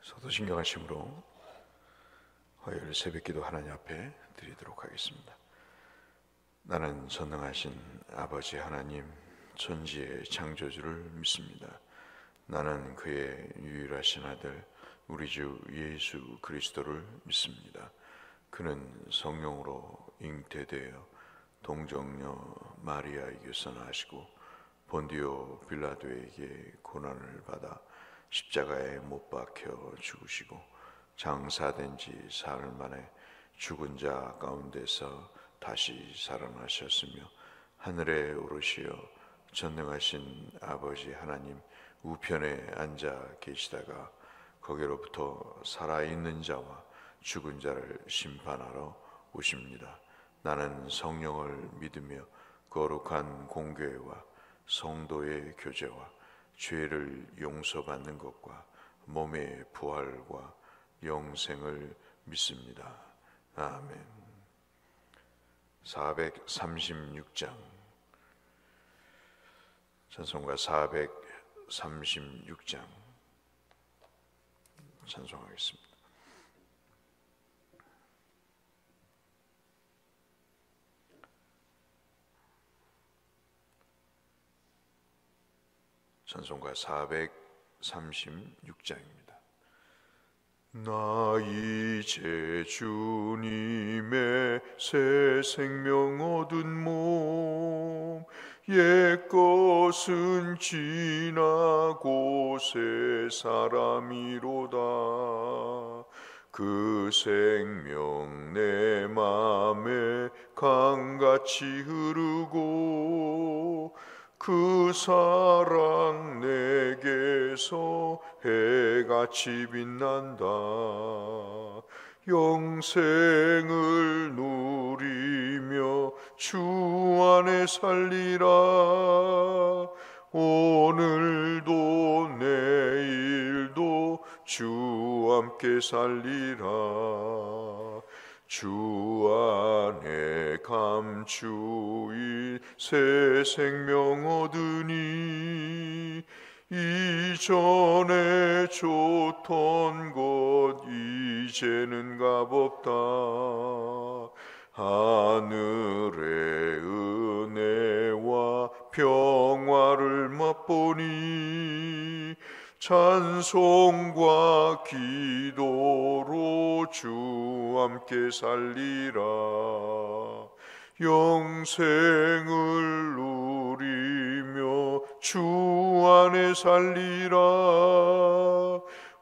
소도신경하심으로 화요일 새벽기도 하나님 앞에 드리도록 하겠습니다. 나는 전능하신 아버지 하나님 천지의 창조주를 믿습니다. 나는 그의 유일하신 아들 우리 주 예수 그리스도를 믿습니다. 그는 성령으로 잉태되어 동정녀 마리아에게서 나시고 본디오 빌라도에게 고난을 받아 십자가에 못 박혀 죽으시고 장사된 지 사흘 만에 죽은 자 가운데서 다시 살아나셨으며 하늘에 오르시어 전능하신 아버지 하나님 우편에 앉아 계시다가 거기로부터 살아있는 자와 죽은 자를 심판하러 오십니다. 나는 성령을 믿으며 거룩한 공교회와 성도의 교제와 죄를 용서받는 것과 몸의 부활과 영생을 믿습니다. 아멘. 436장 찬송가 436장 찬송하겠습니다. 찬송가 436장입니다. 나 이제 주님의 새 생명 얻은 몸 옛것은 지나고 새 사람이로다. 그 생명 내 맘에 강같이 흐르고 그 사랑 내게서 해같이 빛난다. 영생을 누리며 주 안에 살리라. 오늘도 내일도 주 함께 살리라. 주 안에 감추인 새 생명 얻으니 이전에 좋던 것 이제는 값없다. 하늘의 은혜와 평화를 맛보니 찬송과 기도로 주 함께 살리라. 영생을 누리며 주 안에 살리라.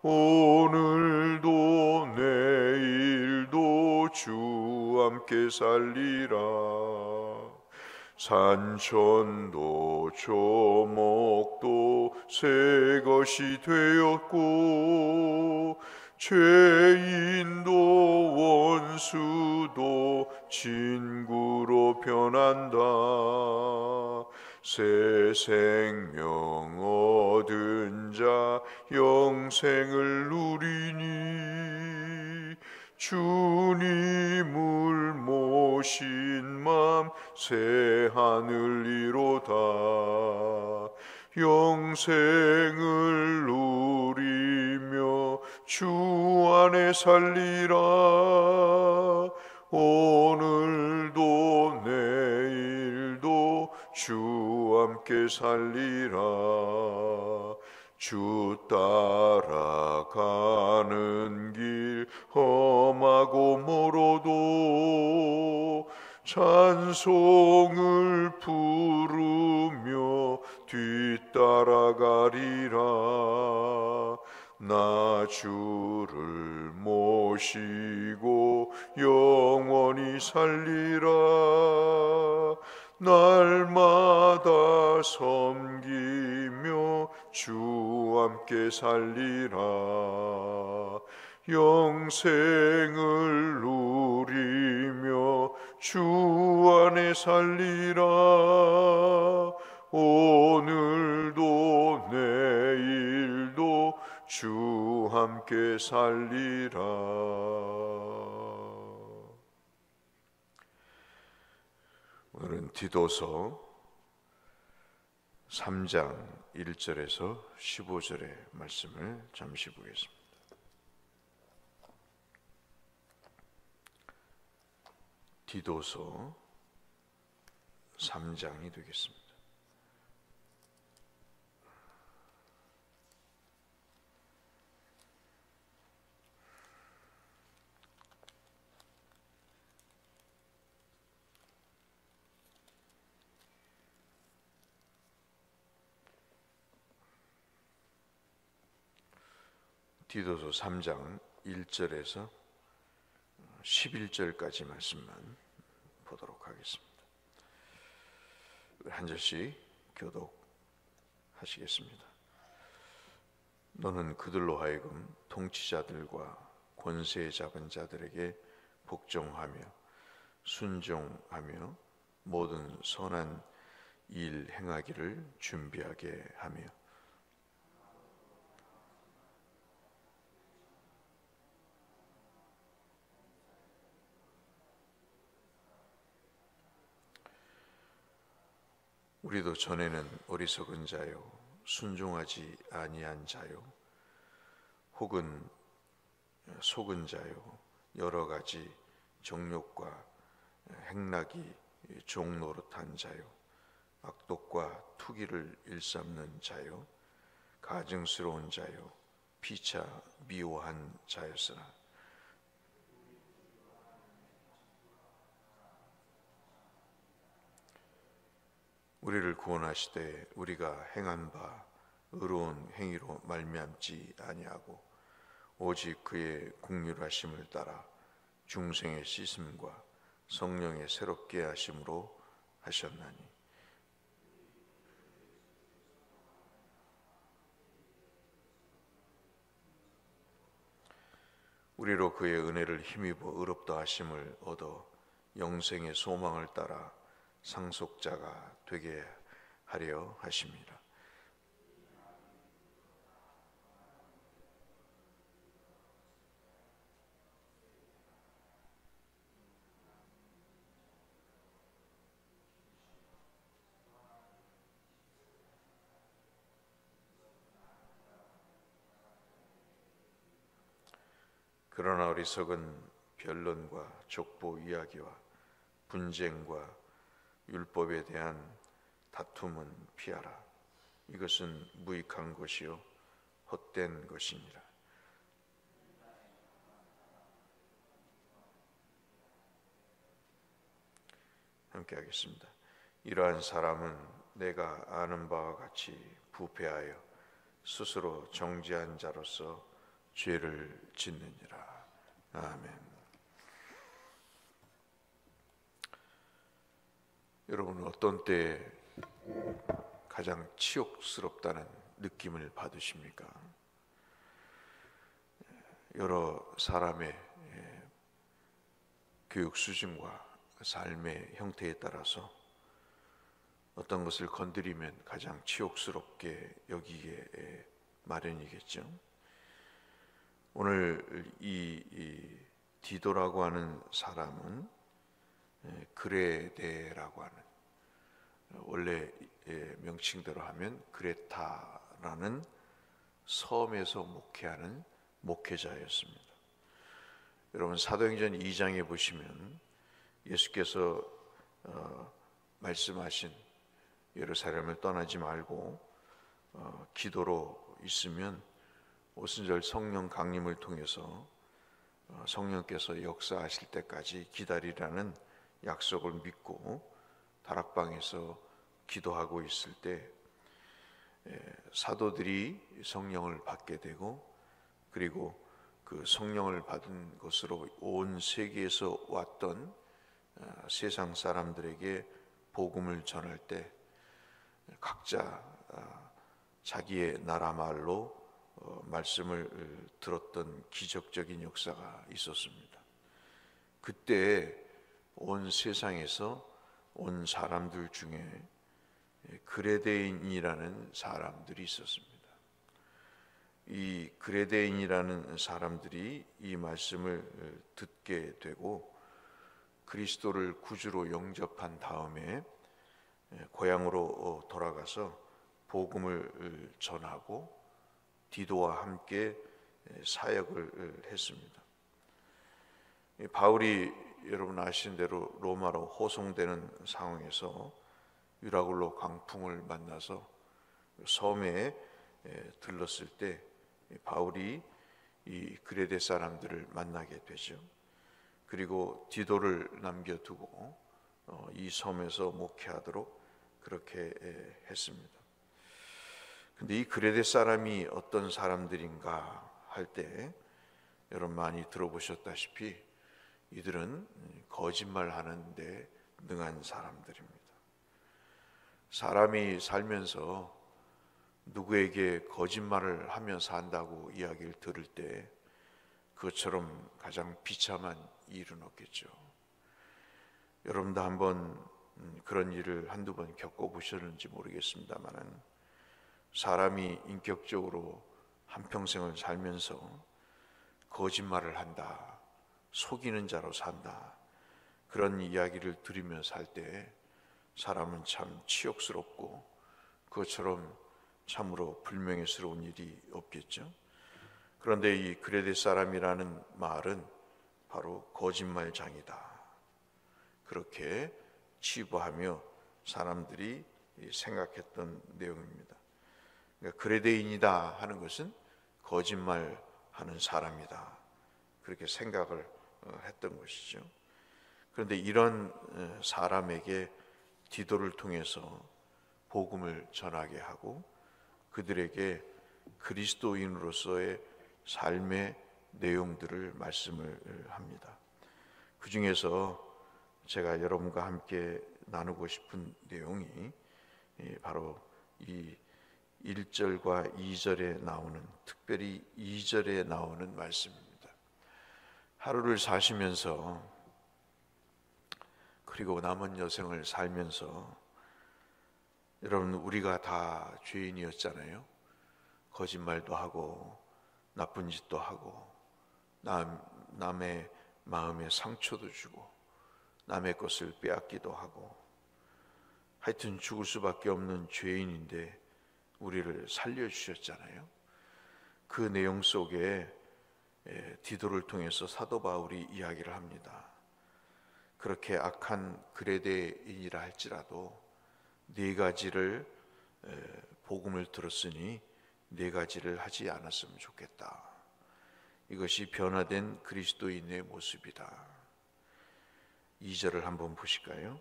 오늘도 내일도 주 함께 살리라. 산천도 조목도 새 것이 되었고 죄인도 원수도 친구로 변한다. 새 생명 얻은 자 영생을 누리니 주님을 모신 맘 새 하늘이로다. 영생을 누리며 주 안에 살리라. 오늘도 내일도 주 함께 살리라. 주 따라가는 길 험하고 멀어도 찬송을 부르며 뒤따라가리라. 나 주를 모시고 영원히 살리라. 날마다 섬기며 주 함께 살리라. 영생을 누리며 주 안에 살리라. 오늘도 내일도 주 함께 살리라. 오늘은 디도서 3장 1절에서 15절의 말씀을 잠시 보겠습니다. 디도서 3장이 되겠습니다. 디도서 3장 1절에서 11절까지 말씀만 보도록 하겠습니다. 한 절씩 교독하시겠습니다. 너는 그들로 하여금 통치자들과 권세 잡은 자들에게 복종하며 순종하며 모든 선한 일 행하기를 준비하게 하며 우리도 전에는 어리석은 자요 순종하지 아니한 자요 혹은 속은 자요 여러 가지 정욕과 행락이 종노릇한 자요 악독과 투기를 일삼는 자요 가증스러운 자요 피차 미워한 자였으나 우리를 구원하시되 우리가 행한 바 의로운 행위로 말미암지 아니하고 오직 그의 긍휼하심을 따라 중생의 씻음과 성령의 새롭게 하심으로 하셨나니 우리로 그의 은혜를 힘입어 의롭다 하심을 얻어 영생의 소망을 따라 상속자가 되게 하려 하심이라. 그러나 어리석은 변론과 족보 이야기와 분쟁과 율법에 대한 다툼은 피하라. 이것은 무익한 것이요 헛된 것이니라. 함께 하겠습니다. 이러한 사람은 내가 아는 바와 같이 부패하여 스스로 정죄한 자로서 죄를 짓느니라. 아멘. 여러분 어떤 때 가장 치욕스럽다는 느낌을 받으십니까? 여러 사람의 교육 수준과 삶의 형태에 따라서 어떤 것을 건드리면 가장 치욕스럽게 여기게 마련이겠죠. 오늘 이 디도라고 하는 사람은 그레데라고 하는 원래 명칭대로 하면 그레타라는 섬에서 목회하는 목회자였습니다. 여러분 사도행전 2장에 보시면 예수께서 말씀하신 예루살렘을 떠나지 말고 기도로 있으면 오순절 성령 강림을 통해서 성령께서 역사하실 때까지 기다리라는 약속을 믿고 다락방에서 기도하고 있을 때 사도들이 성령을 받게 되고 그리고 그 성령을 받은 것으로 온 세계에서 왔던 세상 사람들에게 복음을 전할 때 각자 자기의 나라 말로 말씀을 들었던 기적적인 역사가 있었습니다. 그때 온 세상에서 온 사람들 중에 그레데인이라는 사람들이 있었습니다. 이 그레데인이라는 사람들이 이 말씀을 듣게 되고 그리스도를 구주로 영접한 다음에 고향으로 돌아가서 복음을 전하고 디도와 함께 사역을 했습니다. 바울이 여러분 아시는 대로 로마로 호송되는 상황에서 유라굴로 광풍을 만나서 섬에 들렀을 때 바울이 이 그레데 사람들을 만나게 되죠. 그리고 디도를 남겨두고 이 섬에서 목회하도록 그렇게 했습니다. 근데 이 그레데 사람이 어떤 사람들인가 할 때 여러분 많이 들어보셨다시피 이들은 거짓말하는데 능한 사람들입니다. 사람이 살면서 누구에게 거짓말을 하며 산다고 이야기를 들을 때 그것처럼 가장 비참한 일은 없겠죠. 여러분도 한번 그런 일을 한두 번 겪어보셨는지 모르겠습니다만 사람이 인격적으로 한평생을 살면서 거짓말을 한다, 속이는 자로 산다, 그런 이야기를 들으며 살 때 사람은 참 치욕스럽고 그것처럼 참으로 불명예스러운 일이 없겠죠. 그런데 이 그레데 사람이라는 말은 바로 거짓말장이다, 그렇게 치부하며 사람들이 생각했던 내용입니다. 그러니까 그레데인이다 하는 것은 거짓말하는 사람이다, 그렇게 생각을 했던 것이죠. 그런데 이런 사람에게 디도를 통해서 복음을 전하게 하고 그들에게 그리스도인으로서의 삶의 내용들을 말씀을 합니다. 그 중에서 제가 여러분과 함께 나누고 싶은 내용이 바로 이 1절과 2절에 나오는, 특별히 2절에 나오는 말씀입니다. 하루를 사시면서 그리고 남은 여생을 살면서 여러분 우리가 다 죄인이었잖아요. 거짓말도 하고 나쁜 짓도 하고 남의 마음에 상처도 주고 남의 것을 빼앗기도 하고 하여튼 죽을 수밖에 없는 죄인인데 우리를 살려주셨잖아요. 그 내용 속에 디도를 통해서 사도 바울이 이야기를 합니다. 그렇게 악한 그레데인이라 할지라도 네 가지를 복음을 들었으니 네 가지를 하지 않았으면 좋겠다. 이것이 변화된 그리스도인의 모습이다. 2절을 한번 보실까요?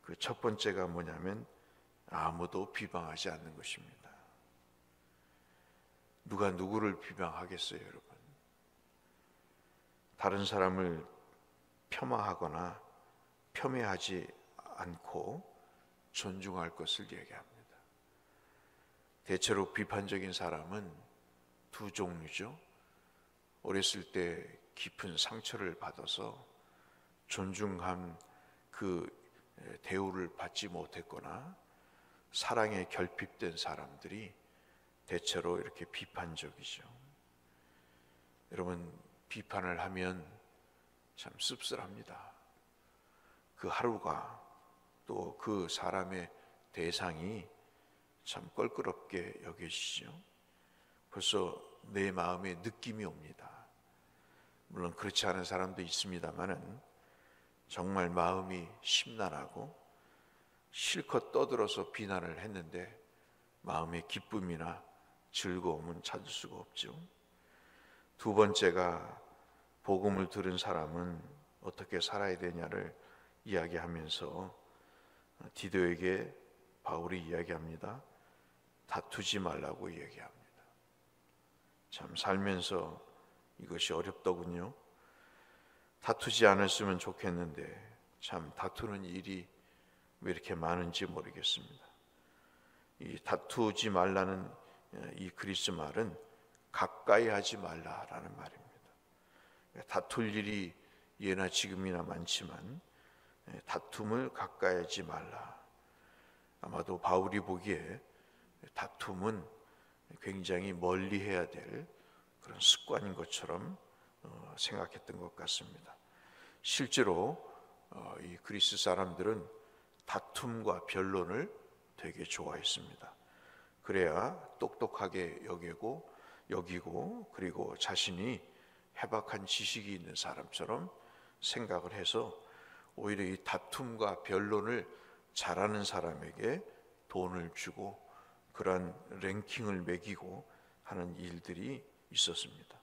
그 첫 번째가 뭐냐면 아무도 비방하지 않는 것입니다. 누가 누구를 비방하겠어요, 여러분? 다른 사람을 폄하하거나 폄훼하지 않고 존중할 것을 얘기합니다. 대체로 비판적인 사람은 두 종류죠. 어렸을 때 깊은 상처를 받아서 존중한 그 대우를 받지 못했거나 사랑에 결핍된 사람들이 대체로 이렇게 비판적이죠. 여러분, 비판을 하면 참 씁쓸합니다. 그 하루가 또 그 사람의 대상이 참 껄끄럽게 여겨지죠. 벌써 내 마음에 느낌이 옵니다. 물론 그렇지 않은 사람도 있습니다만은 정말 마음이 심란하고 실컷 떠들어서 비난을 했는데 마음의 기쁨이나 즐거움은 찾을 수가 없죠. 두 번째가 복음을 들은 사람은 어떻게 살아야 되냐를 이야기하면서 디도에게 바울이 이야기합니다. 다투지 말라고 얘기합니다. 참 살면서 이것이 어렵더군요. 다투지 않았으면 좋겠는데 참 다투는 일이 왜 이렇게 많은지 모르겠습니다. 이 다투지 말라는 이 그리스 말은 가까이 하지 말라라는 말입니다. 다툴 일이 예나 지금이나 많지만 다툼을 가까이 하지 말라. 아마도 바울이 보기에 다툼은 굉장히 멀리 해야 될 그런 습관인 것처럼 생각했던 것 같습니다. 실제로 이 그리스 사람들은 다툼과 변론을 되게 좋아했습니다. 그래야 똑똑하게 여기고 그리고 자신이 해박한 지식이 있는 사람처럼 생각을 해서 오히려 이 다툼과 변론을 잘하는 사람에게 돈을 주고 그러한 랭킹을 매기고 하는 일들이 있었습니다.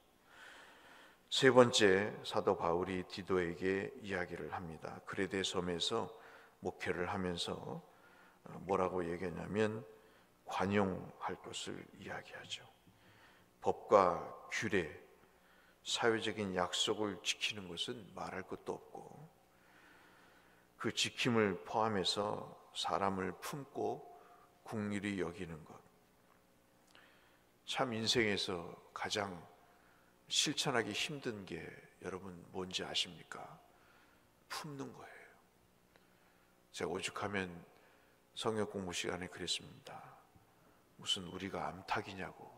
세 번째, 사도 바울이 디도에게 이야기를 합니다. 그레데 섬에서 목회를 하면서 뭐라고 얘기하냐면 관용할 것을 이야기하죠. 법과 규례, 사회적인 약속을 지키는 것은 말할 것도 없고 그 지킴을 포함해서 사람을 품고 긍휼히 여기는 것, 참 인생에서 가장 실천하기 힘든 게 여러분 뭔지 아십니까? 품는 거예요. 제가 오죽하면 성역 공부 시간에 그랬습니다. 무슨 우리가 암탉이냐고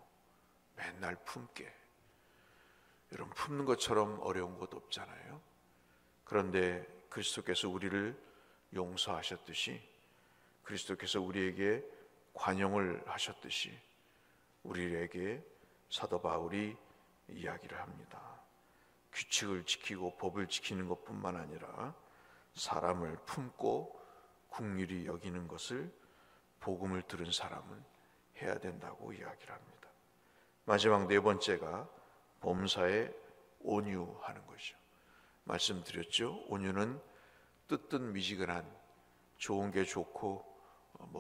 맨날 품게. 여러분, 품는 것처럼 어려운 것 없잖아요. 그런데 그리스도께서 우리를 용서하셨듯이, 그리스도께서 우리에게 관용을 하셨듯이 우리에게 사도 바울이 이야기를 합니다. 규칙을 지키고 법을 지키는 것뿐만 아니라 사람을 품고 긍휼히 여기는 것을 복음을 들은 사람은 해야 된다고 이야기를 합니다. 마지막 네 번째가 범사에 온유하는 것이죠. 말씀드렸죠. 온유는 뜨뜻 미지근한, 좋은 게 좋고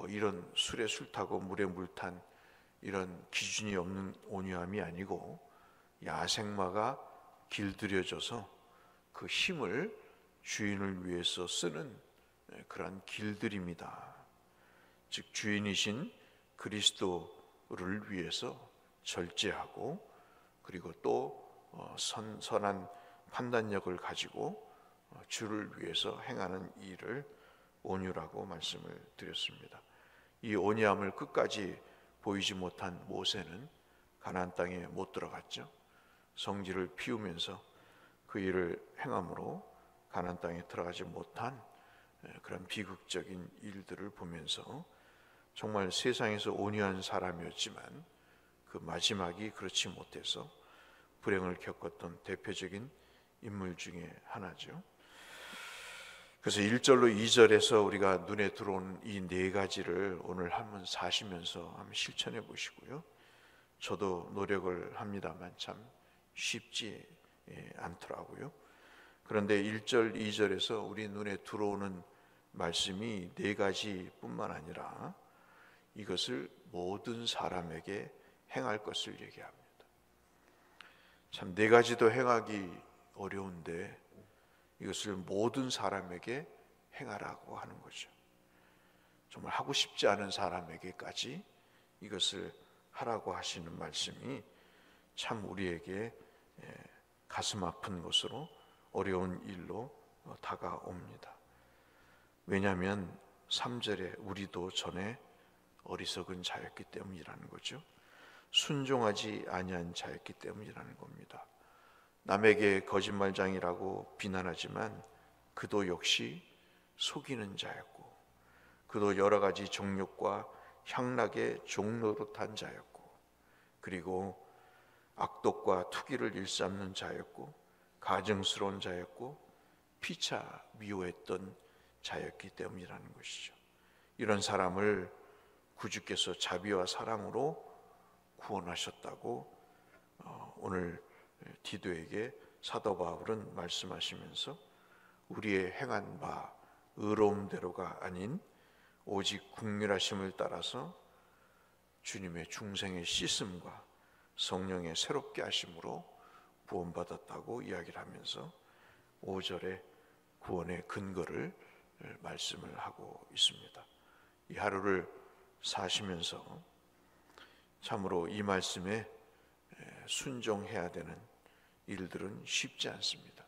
이런 술에 술 타고 물에 물 탄 이런 기준이 없는 온유함이 아니고 야생마가 길들여져서 그 힘을 주인을 위해서 쓰는 그런 길들입니다. 즉 주인이신 그리스도를 위해서 절제하고 그리고 또 선한 판단력을 가지고 주를 위해서 행하는 일을 온유라고 말씀을 드렸습니다. 이 온유함을 끝까지 보이지 못한 모세는 가나안 땅에 못 들어갔죠. 성지를 피우면서 그 일을 행함으로 가나안 땅에 들어가지 못한 그런 비극적인 일들을 보면서 정말 세상에서 온유한 사람이었지만 그 마지막이 그렇지 못해서 불행을 겪었던 대표적인 인물 중에 하나죠. 그래서 1절로 2절에서 우리가 눈에 들어온 이 네 가지를 오늘 한번 사시면서 한번 실천해 보시고요. 저도 노력을 합니다만 참 쉽지 않더라고요. 그런데 1절, 2절에서 우리 눈에 들어오는 말씀이 네 가지뿐만 아니라 이것을 모든 사람에게 행할 것을 얘기합니다. 참 네 가지도 행하기 어려운데 이것을 모든 사람에게 행하라고 하는 거죠. 정말 하고 싶지 않은 사람에게까지 이것을 하라고 하시는 말씀이 참 우리에게 가슴 아픈 것으로 어려운 일로 다가옵니다. 왜냐하면 3절에 우리도 전에 어리석은 자였기 때문이라는 거죠. 순종하지 아니한 자였기 때문이라는 겁니다. 남에게 거짓말장이라고 비난하지만 그도 역시 속이는 자였고 그도 여러 가지 정욕과 향락의 종노릇한 자였고 그리고 악독과 투기를 일삼는 자였고 가증스러운 자였고 피차 미워했던 자였기 때문이라는 것이죠. 이런 사람을 구주께서 자비와 사랑으로 구원하셨다고 오늘 디도에게 사도 바울은 말씀하시면서 우리의 행한 바 의로움대로가 아닌 오직 긍휼하심을 따라서 주님의 중생의 씻음과 성령의 새롭게 하심으로 구원받았다고 이야기를 하면서 5절에 구원의 근거를 말씀을 하고 있습니다. 이 하루를 사시면서 참으로 이 말씀에 순종해야 되는 일들은 쉽지 않습니다.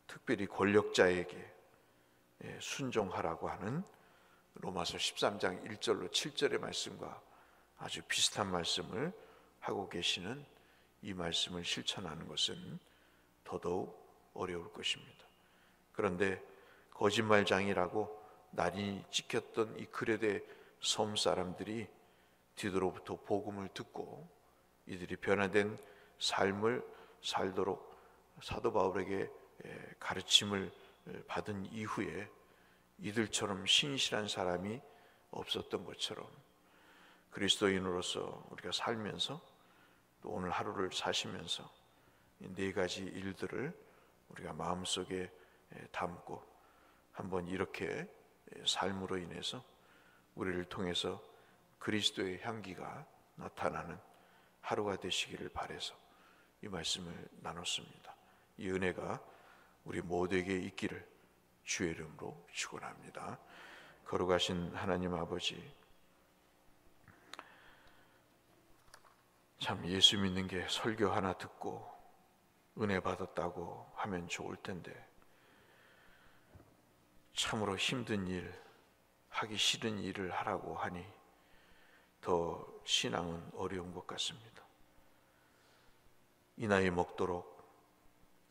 특별히 권력자에게 순종하라고 하는 로마서 13장 1절로 7절의 말씀과 아주 비슷한 말씀을 하고 계시는 이 말씀을 실천하는 것은 더더욱 어려울 것입니다. 그런데 거짓말장이라고 날이 찍혔던 이 그레데 섬 사람들이 디도로부터 복음을 듣고 이들이 변화된 삶을 살도록 사도 바울에게 가르침을 받은 이후에 이들처럼 신실한 사람이 없었던 것처럼 그리스도인으로서 우리가 살면서 또 오늘 하루를 사시면서 이 네 가지 일들을 우리가 마음속에 담고 한번 이렇게 삶으로 인해서 우리를 통해서 그리스도의 향기가 나타나는 하루가 되시기를 바라서 이 말씀을 나눴습니다. 이 은혜가 우리 모두에게 있기를 주의 이름으로 축원합니다. 거룩하신 하나님 아버지, 참 예수 믿는 게 설교 하나 듣고 은혜 받았다고 하면 좋을 텐데 참으로 힘든 일, 하기 싫은 일을 하라고 하니 더 신앙은 어려운 것 같습니다. 이 나이 먹도록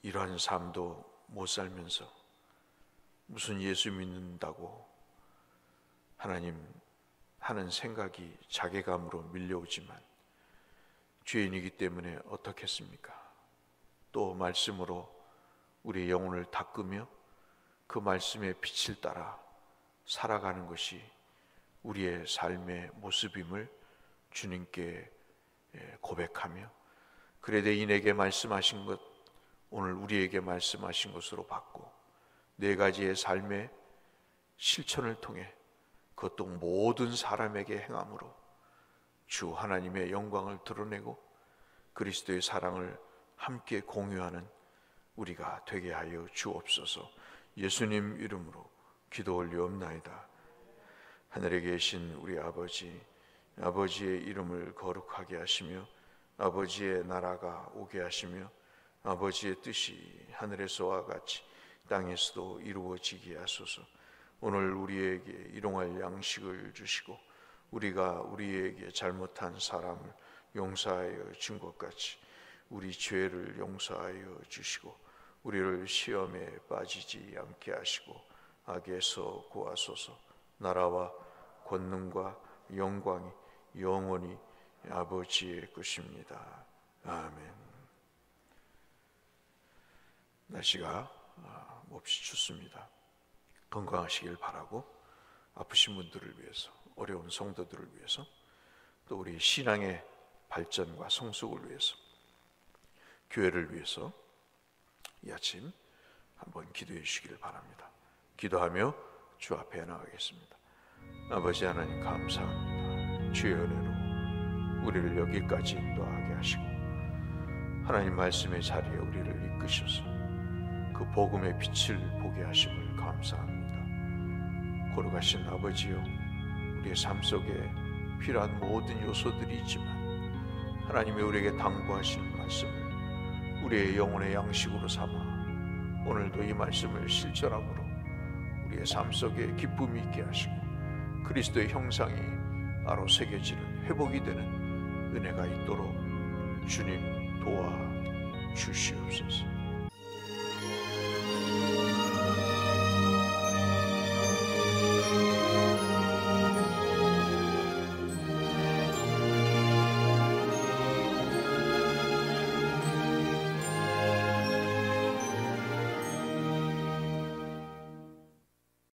이러한 삶도 못 살면서 무슨 예수 믿는다고 하나님 하는 생각이 자괴감으로 밀려오지만 죄인이기 때문에 어떻겠습니까? 또 말씀으로 우리의 영혼을 닦으며 그 말씀의 빛을 따라 살아가는 것이 우리의 삶의 모습임을 주님께 고백하며 그래 대인에게 말씀하신 것 오늘 우리에게 말씀하신 것으로 받고 네 가지의 삶의 실천을 통해 그것도 모든 사람에게 행함으로 주 하나님의 영광을 드러내고 그리스도의 사랑을 함께 공유하는 우리가 되게 하여 주옵소서. 예수님 이름으로 기도 올리옵나이다. 하늘에 계신 우리 아버지, 아버지의 이름을 거룩하게 하시며 아버지의 나라가 오게 하시며 아버지의 뜻이 하늘에서와 같이 땅에서도 이루어지게 하소서. 오늘 우리에게 일용할 양식을 주시고 우리가 우리에게 잘못한 사람을 용서하여 준 것 같이 우리 죄를 용서하여 주시고 우리를 시험에 빠지지 않게 하시고 악에서 구하소서. 나라와 권능과 영광이 영원히 아버지의 것입니다. 아멘. 날씨가 몹시 춥습니다. 건강하시길 바라고 아프신 분들을 위해서 어려운 성도들을 위해서 또 우리 신앙의 발전과 성숙을 위해서 교회를 위해서 이 아침 한번 기도해 주시기를 바랍니다. 기도하며 주 앞에 나가겠습니다. 아버지 하나님 감사합니다. 주의 은혜로 우리를 여기까지 인도하게 하시고 하나님 말씀의 자리에 우리를 이끄셔서 그 복음의 빛을 보게 하심을 감사합니다. 거룩하신 아버지여, 우리의 삶 속에 필요한 모든 요소들이 있지만 하나님이 우리에게 당부하시는 말씀을 우리의 영혼의 양식으로 삼아 오늘도 이 말씀을 실천함으로 우리의 삶 속에 기쁨이 있게 하시고 그리스도의 형상이 나로 새겨지는 회복이 되는 은혜가 있도록 주님 도와 주시옵소서.